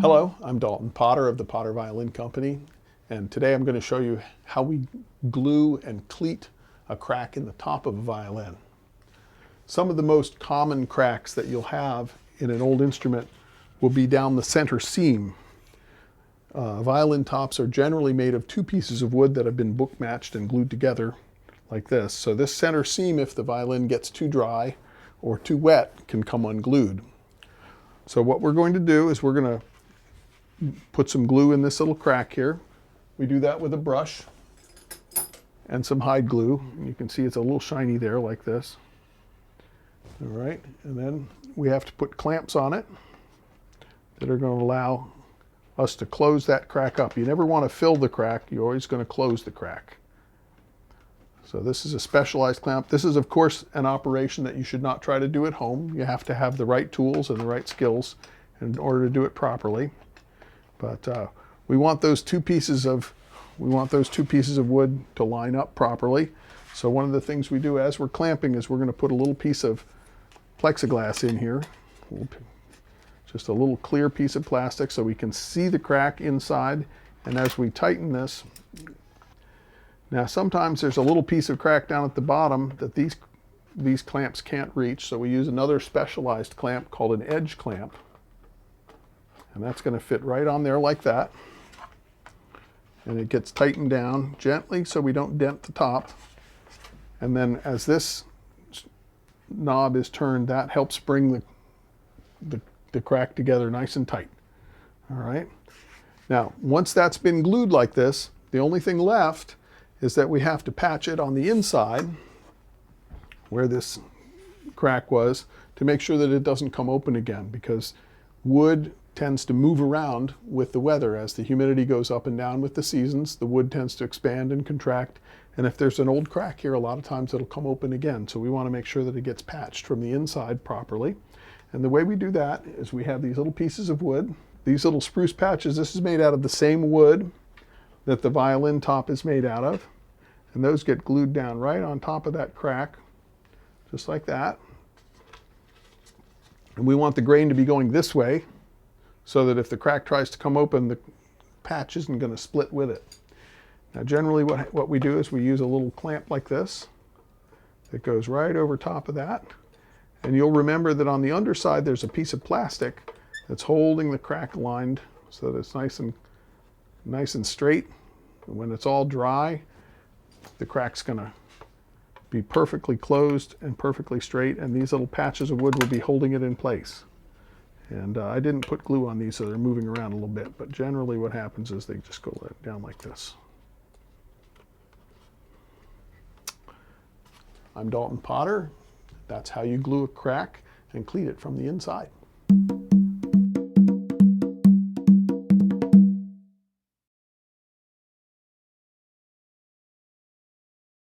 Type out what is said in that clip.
Hello, I'm Dalton Potter of the Potter Violin Company, and today I'm going to show you how we glue and cleat a crack in the top of a violin. Some of the most common cracks that you'll have in an old instrument will be down the center seam. Violin tops are generally made of two pieces of wood that have been book matched and glued together like this. So this center seam, if the violin gets too dry or too wet, can come unglued. So what we're going to do is we're going to put some glue in this little crack here. We do that with a brush and some hide glue. You can see it's a little shiny there like this. All right, and then we have to put clamps on it that are going to allow us to close that crack up. You never want to fill the crack, you're always going to close the crack. So this is a specialized clamp. This is of course an operation that you should not try to do at home. You have to have the right tools and the right skills in order to do it properly. But we want those two pieces of wood to line up properly. So one of the things we do as we're clamping is we're going to put a little piece of plexiglass in here, just a little clear piece of plastic so we can see the crack inside. And as we tighten this, now sometimes there's a little piece of crack down at the bottom that these clamps can't reach, so we use another specialized clamp called an edge clamp. And that's going to fit right on there like that. And it gets tightened down gently so we don't dent the top. And then as this knob is turned, that helps bring the crack together nice and tight. All right. Now, once that's been glued like this, the only thing left is that we have to patch it on the inside where this crack was to make sure that it doesn't come open again, because wood tends to move around with the weather. As the humidity goes up and down with the seasons, the wood tends to expand and contract. And if there's an old crack here, a lot of times it'll come open again. So we want to make sure that it gets patched from the inside properly. And the way we do that is we have these little pieces of wood, these little spruce patches. This is made out of the same wood that the violin top is made out of. And those get glued down right on top of that crack, just like that. And we want the grain to be going this way, so that if the crack tries to come open, the patch isn't going to split with it. Now generally what we do is we use a little clamp like this that goes right over top of that. And you'll remember that on the underside there's a piece of plastic that's holding the crack lined so that it's nice and straight. And when it's all dry, the crack's going to be perfectly closed and perfectly straight, and these little patches of wood will be holding it in place. And I didn't put glue on these, so they're moving around a little bit, but generally what happens is they just go down like this. I'm Dalton Potter. That's how you glue a crack and cleat it from the inside.